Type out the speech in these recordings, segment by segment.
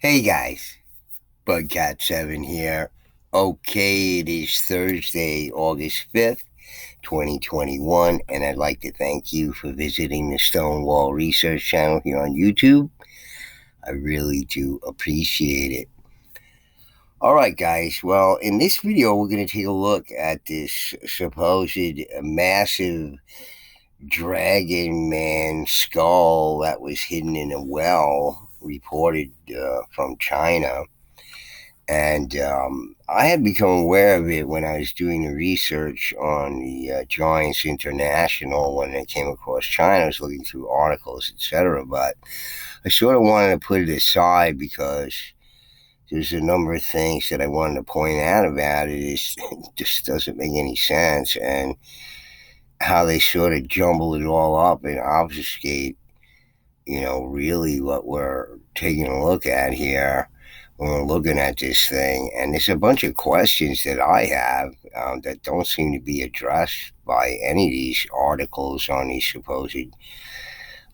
Hey guys, Bugcat7 here. Okay, it is Thursday, August 5th, 2021, and I'd like to thank you for visiting the Stonewall Research channel here on YouTube. I really do appreciate it. All right, guys. Well, in this video, we're going to take a look at this supposed massive dragon man skull that was hidden in a well, reported from China. And I had become aware of it when I was doing the research on the Giants International when I came across China. I was looking through articles, etc. But I sort of wanted to put it aside because there's a number of things that I wanted to point out about it. It just doesn't make any sense. And how they sort of jumble it all up and obfuscate, really what we're taking a look at here when we're looking at this thing. And there's a bunch of questions that I have that don't seem to be addressed by any of these articles on these supposed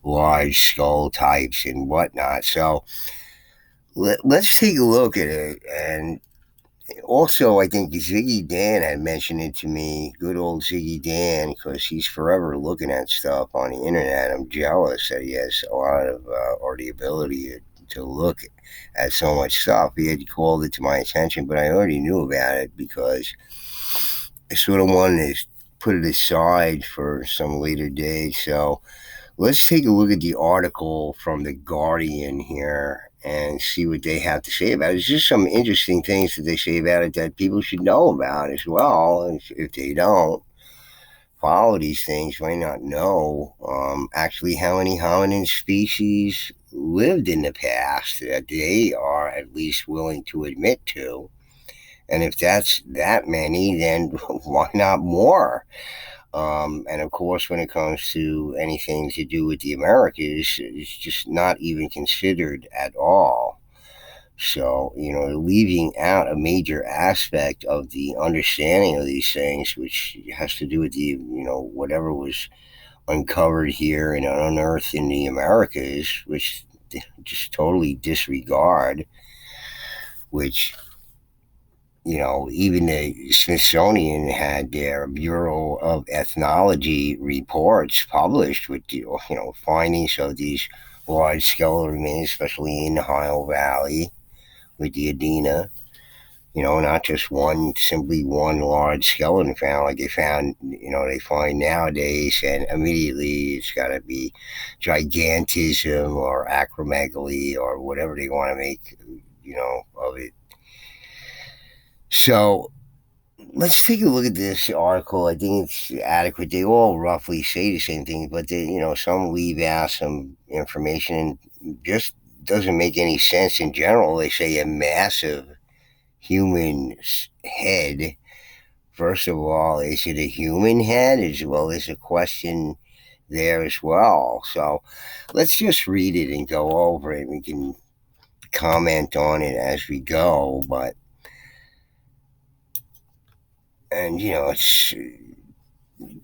large skull types and whatnot. So let's take a look at it. And also, I think Ziggy Dan had mentioned it to me, good old Ziggy Dan, because he's forever looking at stuff on the internet. I'm jealous that he has a lot of, or the ability to look at so much stuff. He had called it to my attention, but I already knew about it because I sort of wanted to put it aside for some later day. So let's take a look at the article from The Guardian here and see what they have to say about it. There's just some interesting things that they say about it that people should know about as well. And if they don't follow these things, might not know actually how many hominid species lived in the past that they are at least willing to admit to. And if that's that many, then why not more? And of course, when it comes to anything to do with the Americas, it's just not even considered at all. So, leaving out a major aspect of the understanding of these things, which has to do with whatever was uncovered here and unearthed in the Americas, which just totally disregard, which even the Smithsonian had their Bureau of Ethnology reports published with the, findings of these large skeletal remains, especially in the Ohio Valley with the Adena. Not just simply one large skeleton found like they find nowadays, and immediately it's got to be gigantism or acromegaly or whatever they want to make, of it. So let's take a look at this article. I think it's adequate. They all roughly say the same thing, but some leave out some information and just doesn't make any sense in general. They say a massive human head. First of all, is it a human head? As well as a question there as well. So let's just read it and go over it. We can comment on it as we go, but it's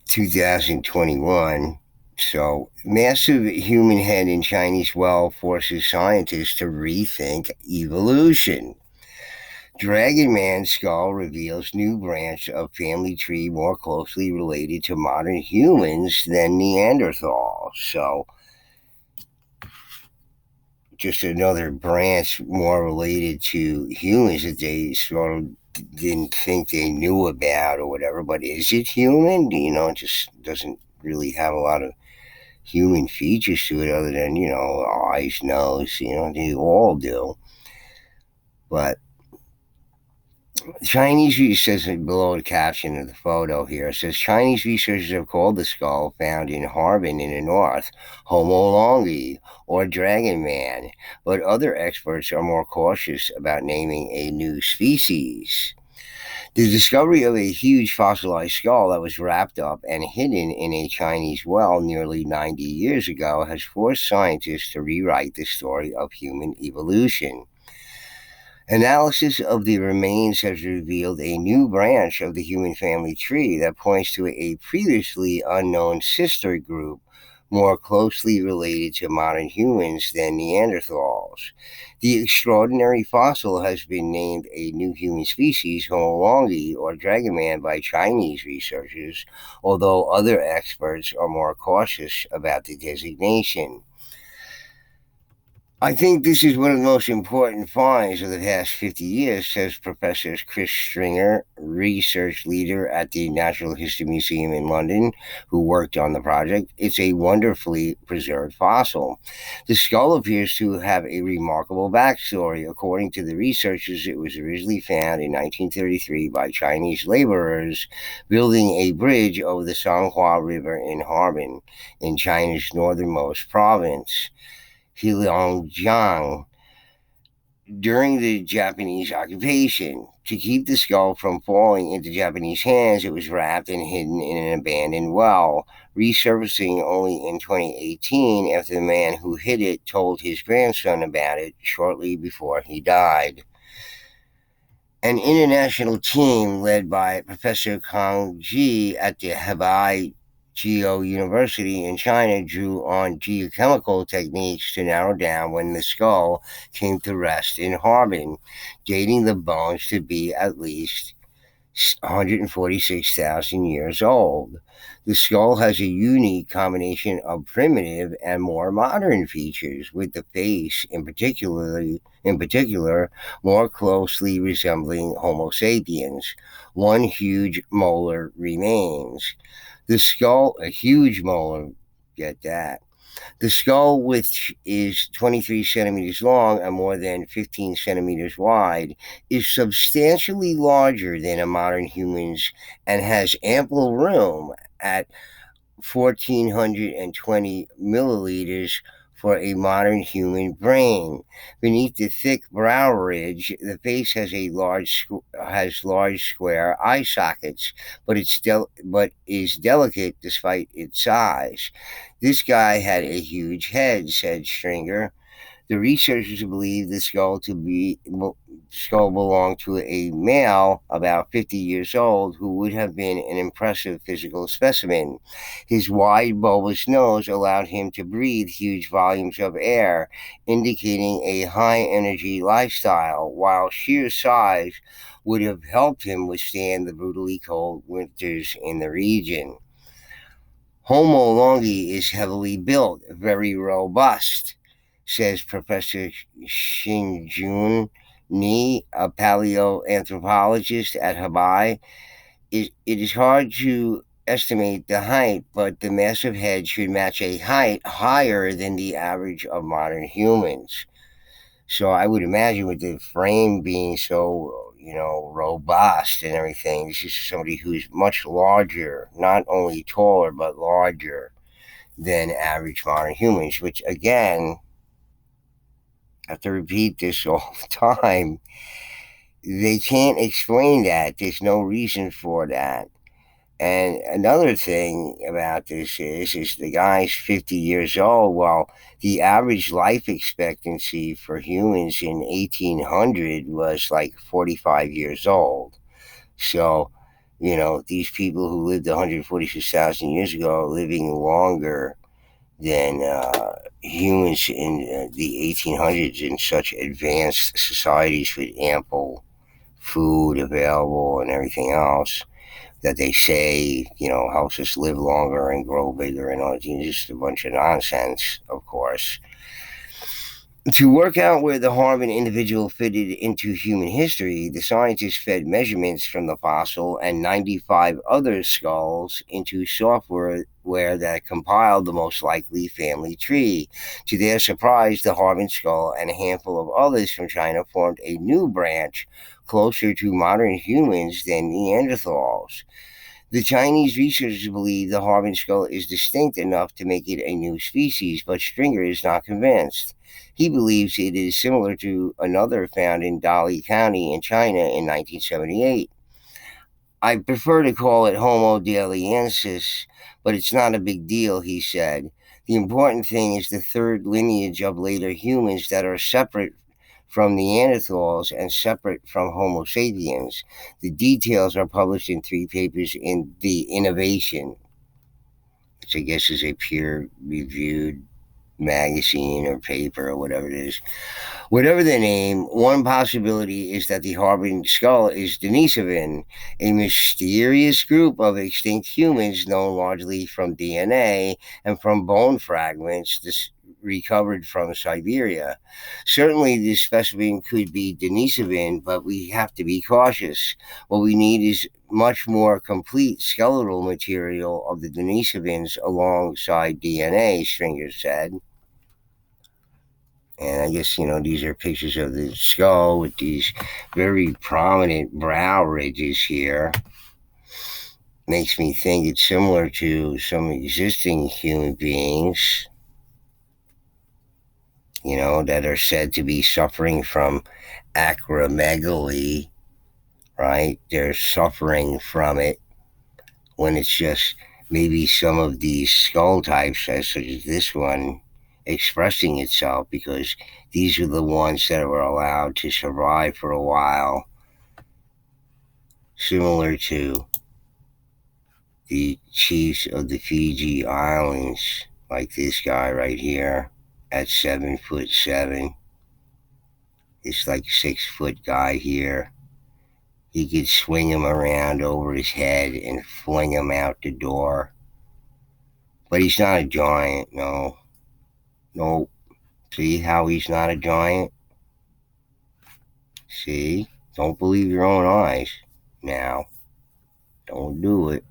2021. So, massive human head in Chinese well forces scientists to rethink evolution. Dragon Man skull reveals new branch of family tree more closely related to modern humans than Neanderthal. So, just another branch more related to humans that they sort of didn't think they knew about or whatever. But is it human? It just doesn't really have a lot of human features to it other than, eyes, nose, they all do. But Chinese researchers, says below the caption of the photo here, it says Chinese researchers have called the skull found in Harbin in the north Homo longi or dragon man, but other experts are more cautious about naming a new species. The discovery of a huge fossilized skull that was wrapped up and hidden in a Chinese well nearly 90 years ago has forced scientists to rewrite the story of human evolution. Analysis of the remains has revealed a new branch of the human family tree that points to a previously unknown sister group more closely related to modern humans than Neanderthals. The extraordinary fossil has been named a new human species, Homo longi, or Dragon Man, by Chinese researchers, although other experts are more cautious about the designation. I think this is one of the most important finds of the past 50 years, says Professor Chris Stringer, research leader at the Natural History Museum in London, who worked on the project. It's a wonderfully preserved fossil. The skull appears to have a remarkable backstory. According to the researchers, it was originally found in 1933 by Chinese laborers building a bridge over the Songhua River in Harbin, in China's northernmost province, Heilongjiang, during the Japanese occupation. To keep the skull from falling into Japanese hands, it was wrapped and hidden in an abandoned well, resurfacing only in 2018 after the man who hid it told his grandson about it shortly before he died. An international team led by Professor Kang Ji at the Hebei Geo University in China drew on geochemical techniques to narrow down when the skull came to rest in Harbin, dating the bones to be at least 146,000 years old. The skull has a unique combination of primitive and more modern features, with the face in particular more closely resembling Homo sapiens. One huge molar remains. The skull, a huge molar, get that. The skull, which is 23 centimeters long and more than 15 centimeters wide, is substantially larger than a modern human's and has ample room at 1,420 milliliters for a modern human brain. Beneath the thick brow ridge, the face has large square eye sockets, but is delicate despite its size. This guy had a huge head, said Stringer. The researchers believe the skull belonged to a male about 50 years old who would have been an impressive physical specimen. His wide, bulbous nose allowed him to breathe huge volumes of air, indicating a high energy lifestyle, while sheer size would have helped him withstand the brutally cold winters in the region. Homo longi is heavily built, very robust, says Professor Xingjun Ni, a paleoanthropologist at Hebei. It is hard to estimate the height, but the massive head should match a height higher than the average of modern humans. So I would imagine, with the frame being so, robust and everything, this is somebody who's much larger, not only taller, but larger than average modern humans, which, again, I have to repeat this all the time. They can't explain that. There's no reason for that. And another thing about this is the guy's 50 years old. Well, the average life expectancy for humans in 1800 was like 45 years old. So, these people who lived 146,000 years ago are living longer than humans in the 1800s in such advanced societies with ample food available and everything else that they say, helps us live longer and grow bigger and all. It's just a bunch of nonsense, of course. To work out where the Harvard individual fitted into human history, the scientists fed measurements from the fossil and 95 other skulls into software that compiled the most likely family tree. To their surprise, the Harvard skull and a handful of others from China formed a new branch closer to modern humans than Neanderthals. The Chinese researchers believe the Harbin skull is distinct enough to make it a new species, but Stringer is not convinced. He believes it is similar to another found in Dali County in China in 1978. I prefer to call it Homo daliensis, but it's not a big deal, he said. The important thing is the third lineage of later humans that are separate from Neanderthals and separate from Homo sapiens. The details are published in 3 papers in The Innovation. which I guess is a peer-reviewed magazine or paper or whatever it is. Whatever the name, one possibility is that the harboring skull is Denisovan, a mysterious group of extinct humans known largely from DNA and from bone fragments recovered from Siberia. Certainly, this specimen could be Denisovan, but we have to be cautious. What we need is much more complete skeletal material of the Denisovans alongside DNA, Stringer said. And I guess, these are pictures of the skull with these very prominent brow ridges here. Makes me think it's similar to some existing human beings, that are said to be suffering from acromegaly, right? They're suffering from it when it's just maybe some of these skull types, such as this one, expressing itself, because these are the ones that were allowed to survive for a while, similar to the chiefs of the Fiji Islands, like this guy right here at 7'7". This like 6-foot guy here. He could swing him around over his head and fling him out the door. But he's not a giant, no. No. See how he's not a giant? See? Don't believe your own eyes. Now, don't do it.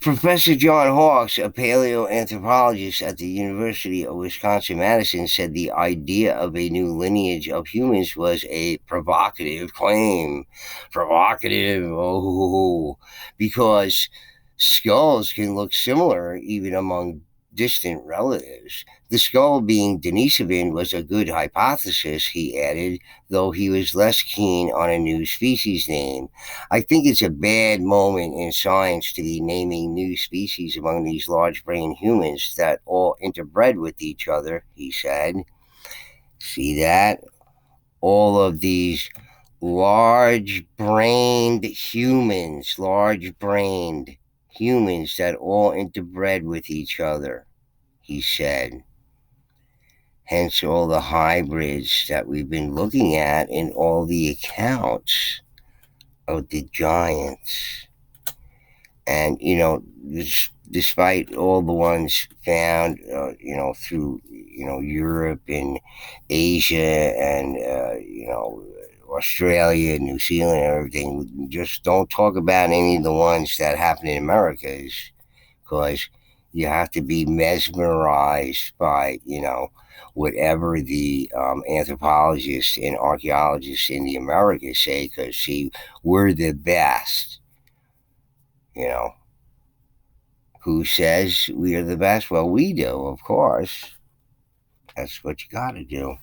Professor John Hawks, a paleoanthropologist at the University of Wisconsin-Madison, said the idea of a new lineage of humans was a provocative claim. Provocative, oh, because skulls can look similar even among distant relatives. The skull being Denisovan was a good hypothesis, he added, though he was less keen on a new species name. I think it's a bad moment in science to be naming new species among these large brained humans that all interbred with each other, he said. See that? All of these large brained humans that all interbred with each other, he said. Hence all the hybrids that we've been looking at in all the accounts of the giants. And, despite all the ones found, through, Europe and Asia and, Australia, New Zealand, and everything, just don't talk about any of the ones that happen in Americas, because you have to be mesmerized by, whatever the anthropologists and archaeologists in the Americas say, because, see, we're the best. Who says we are the best? Well, we do, of course. That's what you got to do.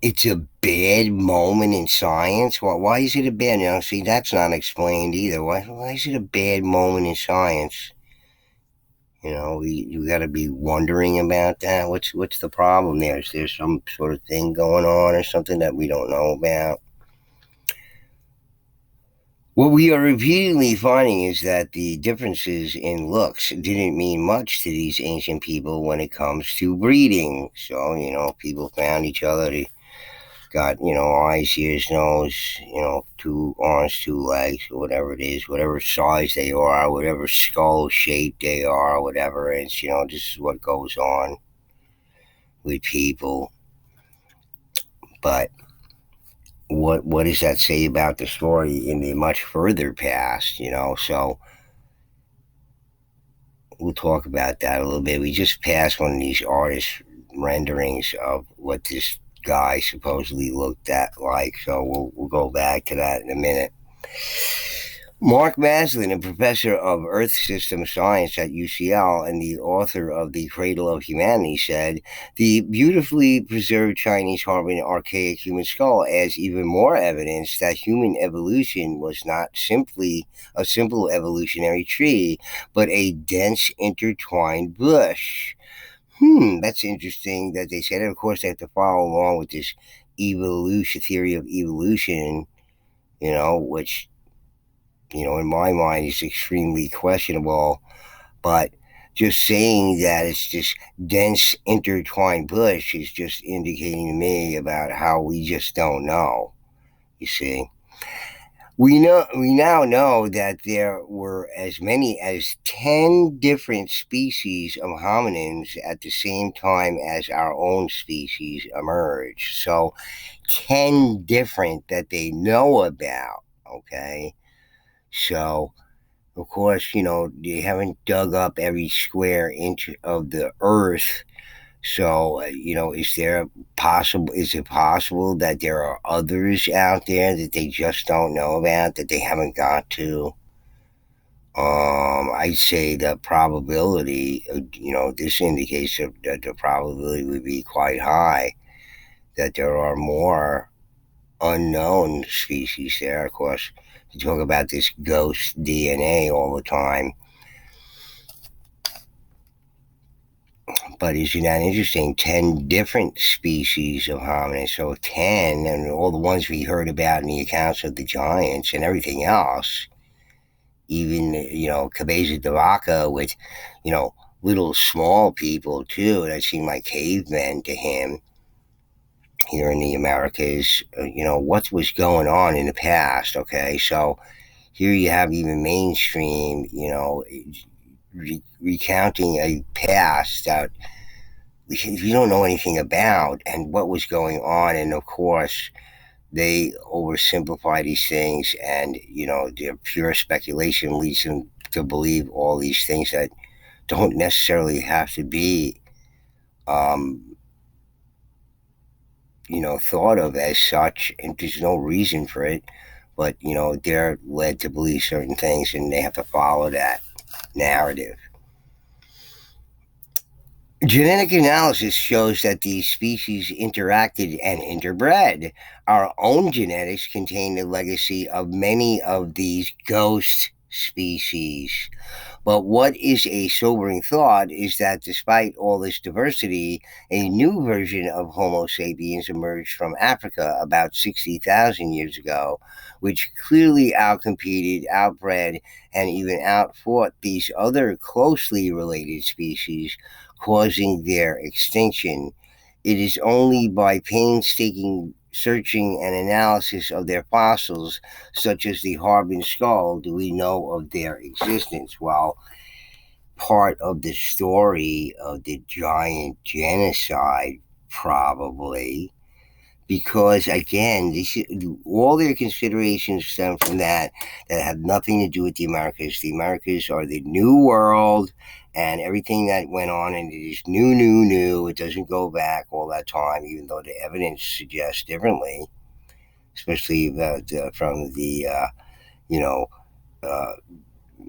It's a bad moment in science. Why is it a bad? See, that's not explained either. Why is it a bad moment in science? You got to be wondering about that. What's the problem there? Is there some sort of thing going on or something that we don't know about? What we are repeatedly finding is that the differences in looks didn't mean much to these ancient people when it comes to breeding. So, people found each other. They got, eyes, ears, nose, 2 arms, 2 legs, or whatever it is, whatever size they are, whatever skull shape they are, whatever. It's, this is what goes on with people. But what does that say about the story in the much further past, So we'll talk about that a little bit. We just passed one of these artist renderings of what this guy supposedly looked at like, so we'll go back to that in a minute. Mark Maslin, a professor of Earth System Science at UCL and the author of The Cradle of Humanity, said the beautifully preserved Chinese harboring archaic human skull adds even more evidence that human evolution was not simply a simple evolutionary tree, but a dense intertwined bush. That's interesting that they said it. Of course, they have to follow along with this evolution theory of evolution, which in my mind is extremely questionable. But just saying that it's this dense intertwined bush is just indicating to me about how we just don't know. You see, we now know that there were as many as 10 different species of hominins at the same time as our own species emerged. So 10 different that they know about. Okay, so of course, they haven't dug up every square inch of the earth. So, is it possible that there are others out there that they just don't know about, that they haven't got to? I'd say the probability, this indicates that the probability would be quite high that there are more unknown species there. Of course, you talk about this ghost DNA all the time. But isn't that interesting? 10 different species of hominids. So 10, and all the ones we heard about in the accounts of the giants and everything else, even, Cabeza de Vaca with, little small people too, that seem like cavemen to him here in the Americas. What was going on in the past, okay? So here you have even mainstream, recounting a past that you don't know anything about and what was going on. And of course, they oversimplify these things, and their pure speculation leads them to believe all these things that don't necessarily have to be, um, thought of as such, and there's no reason for it. But they're led to believe certain things, and they have to follow that narrative. Genetic analysis shows that these species interacted and interbred. Our own genetics contain the legacy of many of these ghost species. But what is a sobering thought is that despite all this diversity, a new version of Homo sapiens emerged from Africa about 60,000 years ago, which clearly outcompeted, outbred, and even outfought these other closely related species, causing their extinction. It is only by painstaking searching and analysis of their fossils, such as the Harbin skull, do we know of their existence. Well, part of the story of the giant genocide, probably, because again, all their considerations stem from that have nothing to do with the Americas. The Americas are the new world, and everything that went on, and it is new, new, new. It doesn't go back all that time, even though the evidence suggests differently, especially from the you know. Uh,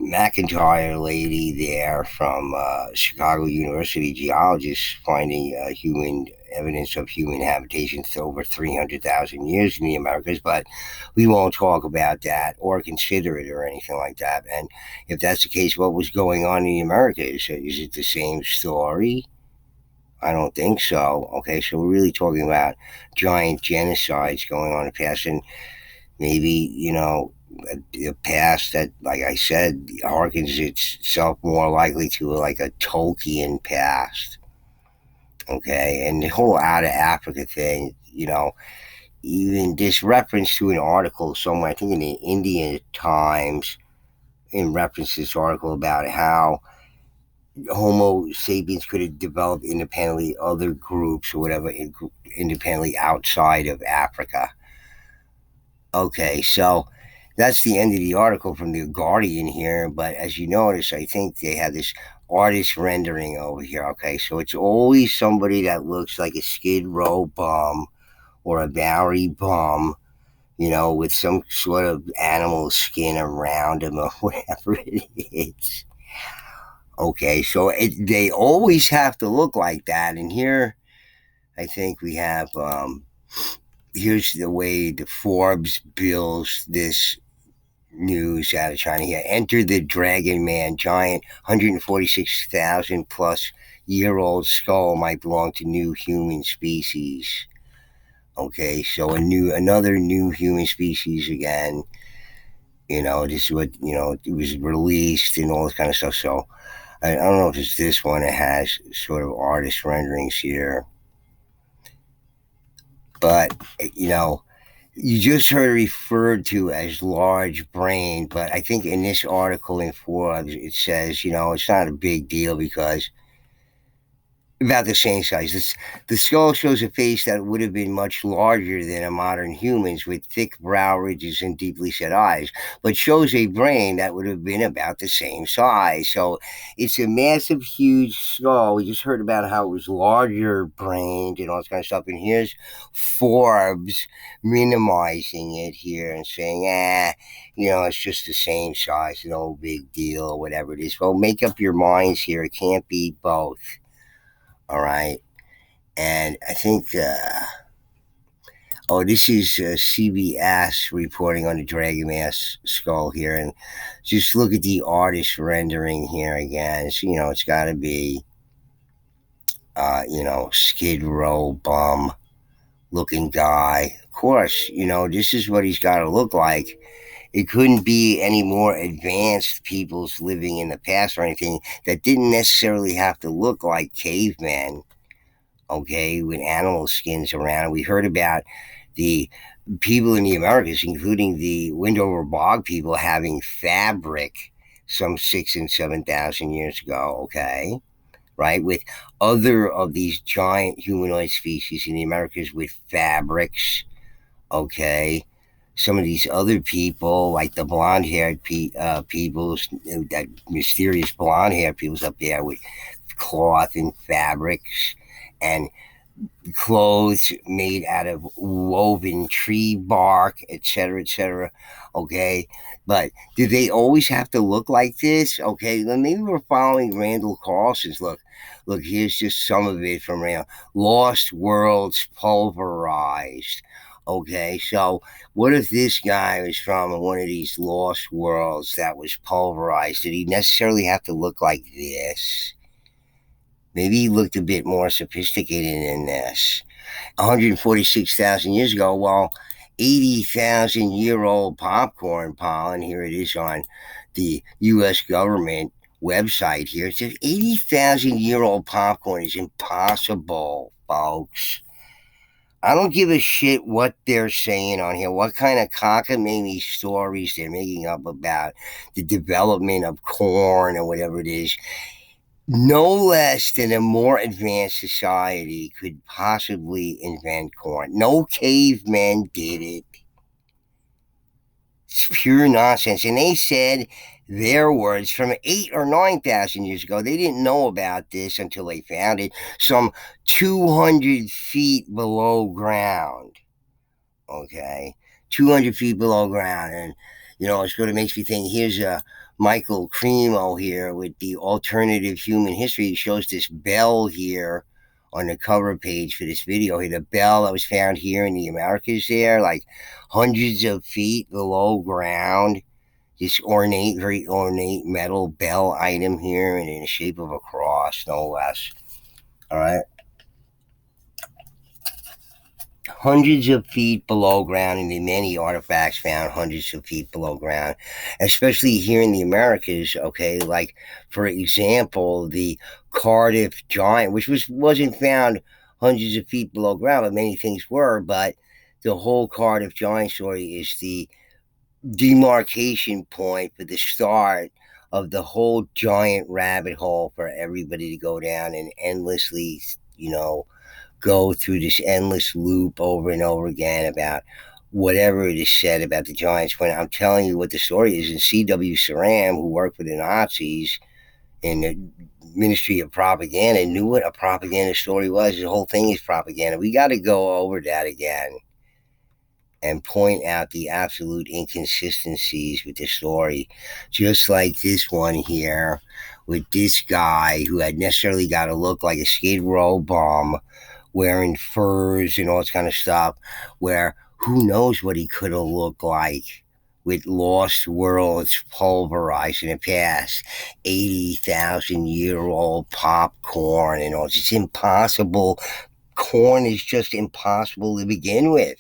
McIntyre lady there from Chicago University, geologist, finding human evidence of human habitation for over 300,000 years in the Americas. But we won't talk about that or consider it or anything like that. And if that's the case, what was going on in the Americas? Is it the same story? I don't think so. Okay, so we're really talking about giant genocides going on in the past, and maybe, a past that, like I said, harkens itself more likely to like a Tolkien past. Okay, and the whole out of Africa thing, even this reference to an article somewhere, I think in the Indian Times, in reference to this article about how Homo sapiens could have developed independently, other groups or whatever, independently outside of Africa. Okay, so that's the end of the article from the Guardian here. But as you notice, I think they have this artist rendering over here. Okay, so it's always somebody that looks like a Skid Row bum or a Bowery bum, with some sort of animal skin around him or whatever it is. Okay, so they always have to look like that. And here, I think we have. Here's the way the Forbes bills this news out of China here. Enter the Dragon Man, giant 146,000 plus year old skull might belong to new human species. Okay, so another new human species again. This is what it was released and all this kind of stuff. So I don't know if it's this one that has sort of artist renderings here, but you just heard it referred to as large brain, but I think in this article in Forbes it says it's not a big deal because about the same size. The skull shows a face that would have been much larger than a modern human's, with thick brow ridges and deeply set eyes, but shows a brain that would have been about the same size. So it's a massive, huge skull. We just heard about how it was larger brained and all this kind of stuff. And here's Forbes minimizing it here and saying, it's just the same size, no big deal, or whatever it is. Well, make up your minds here. It can't be both. All right. And I think, this is CBS reporting on the Dragon Mask skull here. And just look at the artist rendering here again. So, it's got to be, Skid Row bum looking guy. Of course, this is what he's got to look like. It couldn't be any more advanced peoples living in the past or anything that didn't necessarily have to look like cavemen, okay, with animal skins around. We heard about the people in the Americas, including the Windover Bog people, having fabric some 6,000 and 7,000 years ago, okay, right? With other of these giant humanoid species in the Americas with fabrics, okay. Some of these other people, like the blonde-haired peoples, that mysterious blonde-haired peoples up there with cloth and fabrics, and clothes made out of woven tree bark, etc., etc. Okay, but do they always have to look like this? Okay, then maybe we're following Randall Carlson's look. Look, here's just some of it from Randall. Lost Worlds Pulverized. Okay, so what if this guy was from one of these lost worlds that was pulverized? Did he necessarily have to look like this? Maybe he looked a bit more sophisticated than this. 146,000 years ago, well, 80,000-year-old popcorn pollen, here it is on the U.S. government website here. It says 80,000-year-old popcorn is impossible, folks. I don't give a shit what they're saying on here, what kind of cockamamie stories they're making up about the development of corn or whatever it is. No less than a more advanced society could possibly invent corn. No cavemen did it. It's pure nonsense. And they said their words from 8 or 9,000 years ago. They didn't know about this until they found it some 200 feet below ground. Okay, 200 feet below ground. And, it sort of makes me think, here's Michael Cremo here with the alternative human history. He shows this bell here on the cover page for this video here. The bell that was found here in the Americas there, like hundreds of feet below ground. This ornate, very ornate metal bell item here, and in the shape of a cross, no less. All right. Hundreds of feet below ground, and the many artifacts found hundreds of feet below ground, especially here in the Americas. Okay, like for example, the Cardiff Giant, which wasn't found hundreds of feet below ground, but many things were. But the whole Cardiff Giant story is the demarcation point for the start of the whole giant rabbit hole for everybody to go down and endlessly, go through this endless loop over and over again about whatever it is said about the Giants. When I'm telling you what the story is, and C.W. Saram, who worked for the Nazis in the Ministry of Propaganda, knew what a propaganda story was. The whole thing is propaganda. We got to go over that again and point out the absolute inconsistencies with the story. Just like this one here with this guy who had necessarily got to look like a Skid Row bum wearing furs and all this kind of stuff, where who knows what he could have looked like with Lost Worlds Pulverized in the past, 80,000-year-old popcorn and all. It's impossible corn is just impossible to begin with,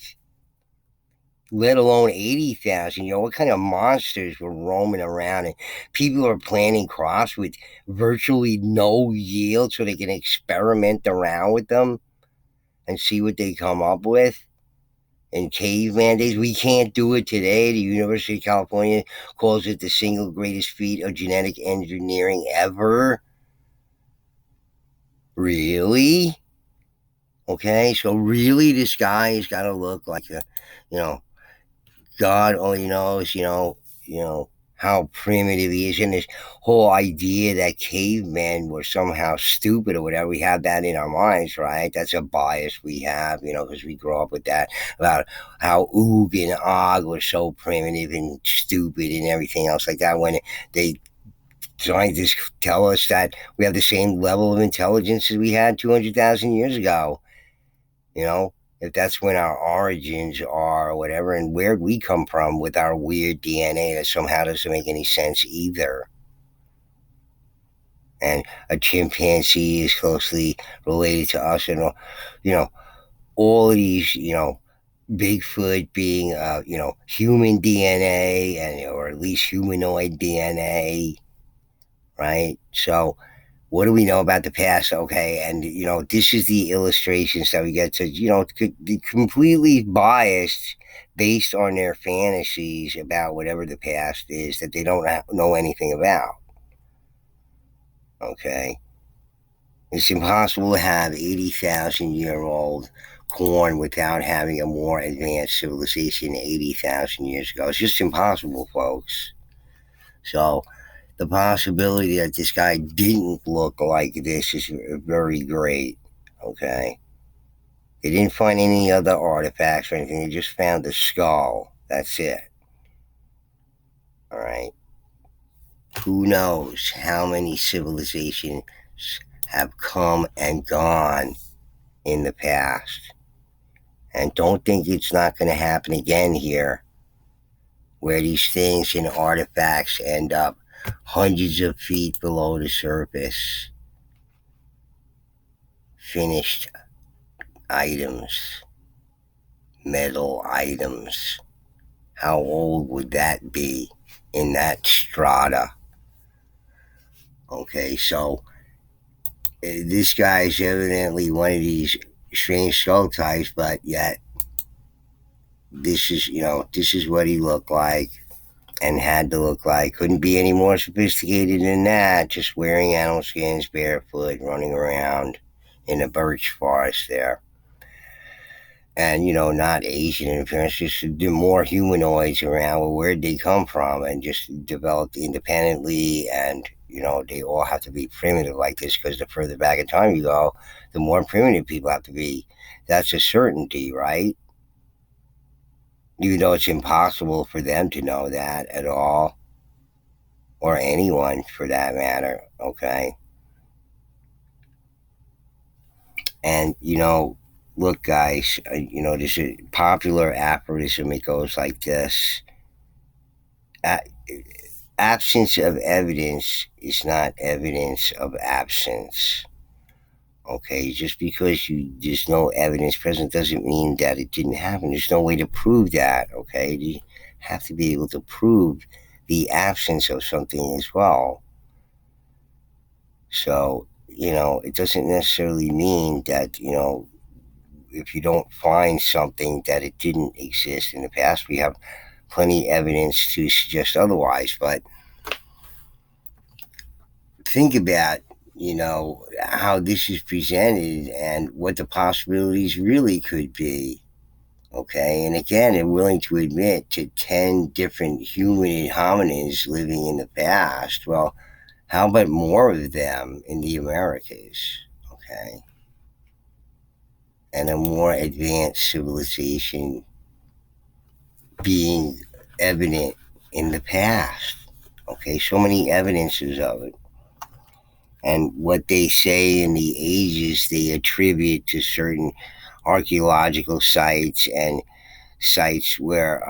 let alone 80,000. What kind of monsters were roaming around? And people are planting crops with virtually no yield so they can experiment around with them and see what they come up with. In caveman days, we can't do it today. The University of California calls it the single greatest feat of genetic engineering ever. Really? Okay, so really this guy's got to look like a, you know, God only knows, how primitive he is. And this whole idea that cavemen were somehow stupid or whatever, we have that in our minds, right? That's a bias we have, because we grow up with that about how Oog and Og were so primitive and stupid and everything else like that. When they scientists tell us that we have the same level of intelligence as we had 200,000 years ago, you know, if that's when our origins are or whatever, and where we come from with our weird DNA that somehow doesn't make any sense either. And a chimpanzee is closely related to us, and all of these, Bigfoot being, human DNA, and or at least humanoid DNA, right? So what do we know about the past? Okay, and this is the illustrations that we get to, be completely biased based on their fantasies about whatever the past is that they don't know anything about. Okay, it's impossible to have 80,000-year-old corn without having a more advanced civilization 80,000 years ago. It's just impossible, folks. So the possibility that this guy didn't look like this is very great. Okay. They didn't find any other artifacts or anything. They just found the skull. That's it. All right. Who knows how many civilizations have come and gone in the past? And don't think it's not going to happen again here, where these things and artifacts end up hundreds of feet below the surface. Finished items, metal items. How old would that be in that strata? Okay, so this guy is evidently one of these strange skull types, but yet this is what he looked like and had to look like. Couldn't be any more sophisticated than that. Just wearing animal skins, barefoot, running around in the birch forest there. And not Asian in appearance, just the more humanoids around. Well, where'd they come from? And just developed independently, and they all have to be primitive like this, because the further back in time you go, the more primitive people have to be. That's a certainty, right? Even though it's impossible for them to know that at all, or anyone for that matter. Okay. And look, guys, there's a popular aphorism. It goes like this: absence of evidence is not evidence of absence. Okay, just because there's no evidence present doesn't mean that it didn't happen. There's no way to prove that. Okay, you have to be able to prove the absence of something as well. So it doesn't necessarily mean that if you don't find something that it didn't exist in the past. We have plenty of evidence to suggest otherwise, but think about how this is presented and what the possibilities really could be. Okay, and again, they're willing to admit to 10 different human hominids living in the past. Well, how about more of them in the Americas? Okay, and a more advanced civilization being evident in the past. Okay, so many evidences of it. And what they say in the ages they attribute to certain archaeological sites and sites where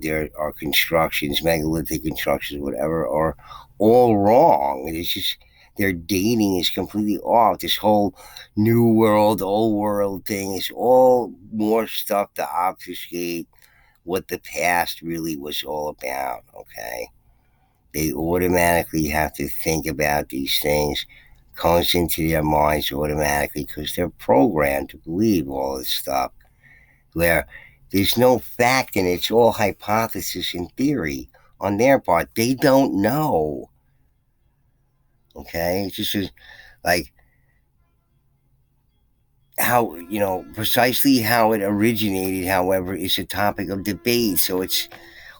there are constructions, megalithic constructions, whatever, are all wrong. It's just Their dating is completely off. This whole new world, old world thing is all more stuff to obfuscate what the past really was all about, okay? They automatically have to think about these things, comes into their minds automatically because they're programmed to believe all this stuff where there's no fact and it's all hypothesis and theory on their part. They don't know. Okay? It's just like how, precisely how it originated, however, is a topic of debate. So it's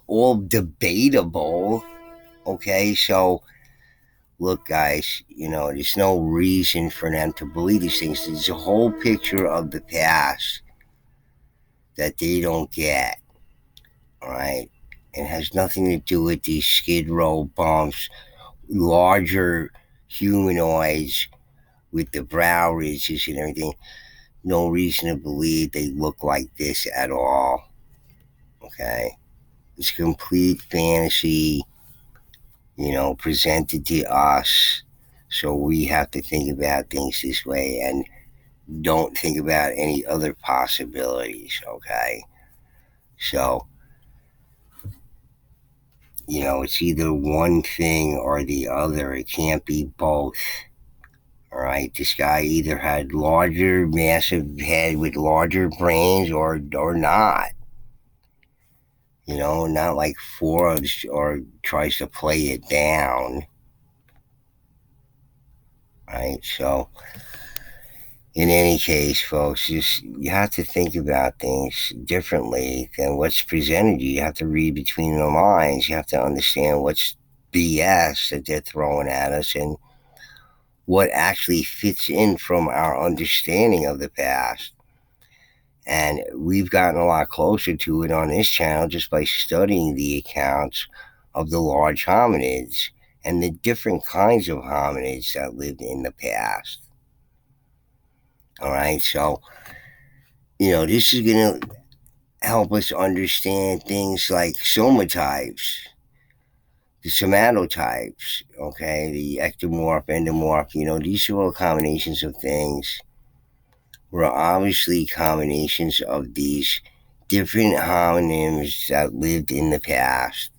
all debatable. Okay? So look, guys, there's no reason for them to believe these things. There's a whole picture of the past that they don't get. All right? It has nothing to do with these skid row bumps, larger humanoids with the brow ridges and everything. No reason to believe they look like this at all. Okay? It's complete fantasy, presented to us. So we have to think about things this way and don't think about any other possibilities. Okay? So, it's either one thing or the other. It can't be both. All right, this guy either had larger, massive head with larger brains, or not. Not like Forbes or tries to play it down. Right. So, in any case, folks, just you have to think about things differently than what's presented you. You have to read between the lines. You have to understand what's BS that they're throwing at us and what actually fits in from our understanding of the past. And we've gotten a lot closer to it on this channel just by studying the accounts of the large hominids and the different kinds of hominids that lived in the past. All right, so, this is going to help us understand things like somatypes, the somatotypes, okay, the ectomorph, endomorph, these are all combinations of things were obviously combinations of these different homonyms that lived in the past.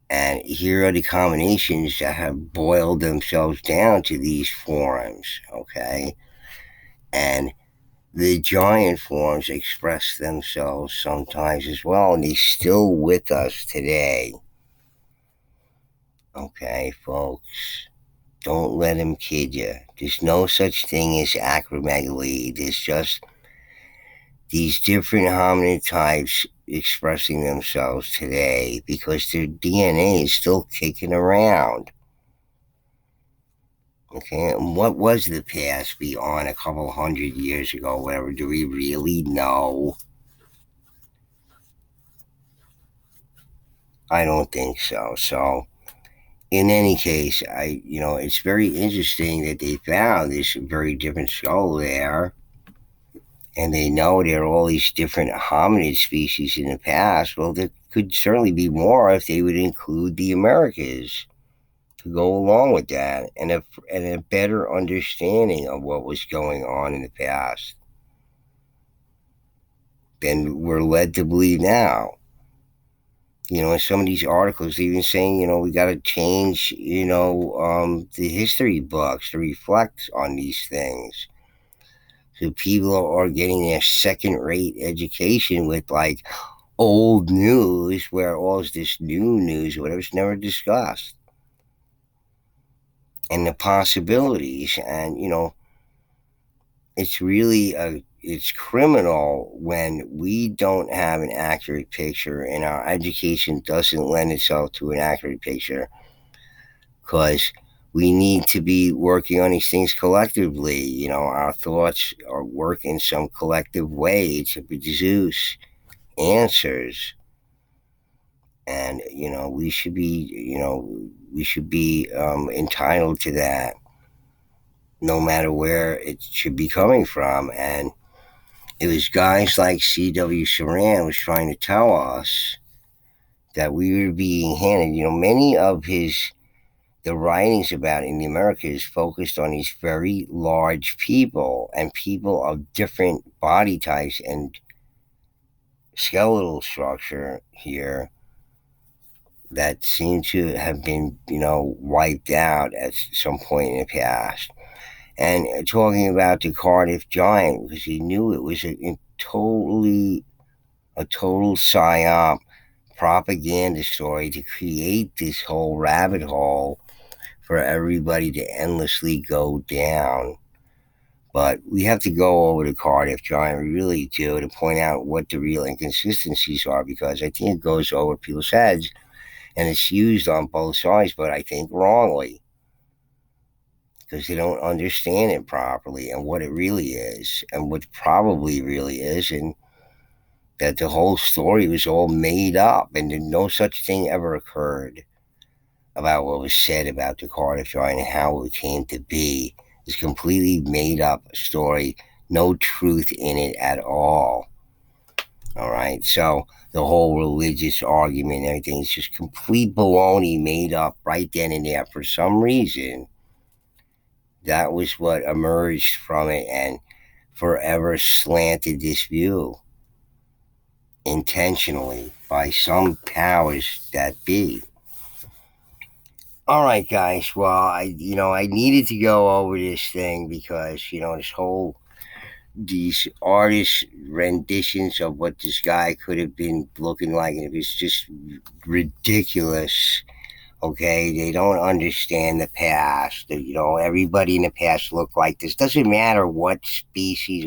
And here are the combinations that have boiled themselves down to these forms, okay? And the giant forms express themselves sometimes as well, and they're still with us today. Okay, folks? Don't let him kid you. There's no such thing as acromegaly. There's just these different hominid types expressing themselves today because their DNA is still kicking around. Okay, and what was the past beyond a couple hundred years ago, whatever? Do we really know? I don't think so. So, in any case, it's very interesting that they found this very different skull there, and they know there are all these different hominid species in the past. Well, there could certainly be more if they would include the Americas to go along with that, and a better understanding of what was going on in the past than we're led to believe now. In some of these articles, even saying, we got to change, the history books to reflect on these things. So people are getting their second-rate education with like old news, where all this new news or whatever is never discussed, and the possibilities. And it's really it's criminal when we don't have an accurate picture and our education doesn't lend itself to an accurate picture, because we need to be working on these things collectively. Our thoughts are work in some collective way to produce answers, and we should be entitled to that, no matter where it should be coming from. And it was guys like C.W. Saran was trying to tell us that we were being handed, many of the writings about in the Americas focused on these very large people and people of different body types and skeletal structure here that seem to have been, wiped out at some point in the past. And talking about the Cardiff Giant, because he knew it was a total psyop propaganda story to create this whole rabbit hole for everybody to endlessly go down. But we have to go over the Cardiff Giant, we really do, to point out what the real inconsistencies are, because I think it goes over people's heads and it's used on both sides, but I think wrongly, because they don't understand it properly and what it really is and what probably really is, and that the whole story was all made up and no such thing ever occurred about what was said about the Cardiff Giant and how it came to be. It's a completely made up story, no truth in it at all. All right, so the whole religious argument and everything is just complete baloney made up right then and there. For some reason, that was what emerged from it and forever slanted this view intentionally by some powers that be. All right, guys. Well, I needed to go over this thing because this whole these artist renditions of what this guy could have been looking like, and it was just ridiculous. Okay, they don't understand the past. Everybody in the past looked like this. Doesn't matter what species,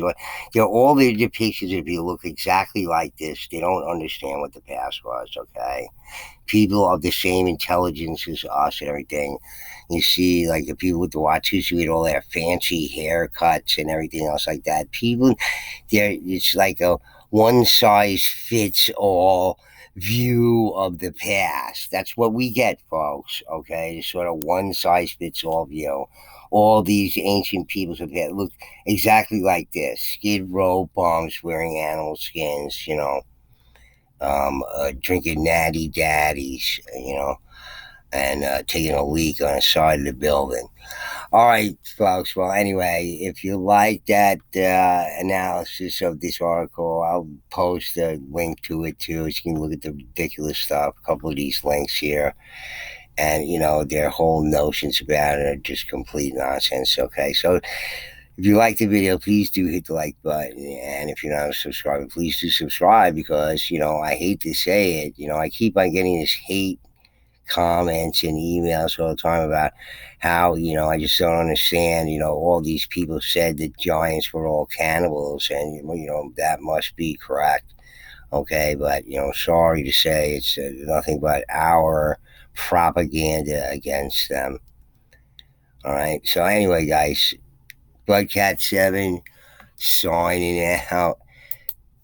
all their depictions, if you look exactly like this, they don't understand what the past was. Okay, people of the same intelligence as us and everything. You see, like the people with the Watusi with all their fancy haircuts and everything else like that. People, it's like a one size fits all view of the past. That's what we get, folks. Okay, sort of one size fits all view. All these ancient peoples of that look exactly like this: skid row bums wearing animal skins. Drinking natty daddies. And taking a leak on the side of the building. All right, folks. Well, anyway, if you like that analysis of this article, I'll post a link to it too. So you can look at the ridiculous stuff. A couple of these links here. And, their whole notions about it are just complete nonsense. Okay, so if you like the video, please do hit the like button. And if you're not a subscriber, please do subscribe because, I hate to say it. I keep on getting this hate comments and emails all the time about how I just don't understand. All these people said that giants were all cannibals, and that must be correct. Okay, but sorry to say, it's nothing but our propaganda against them. All right. So anyway, guys, Bloodcat 7 signing out.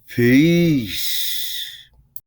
Peace.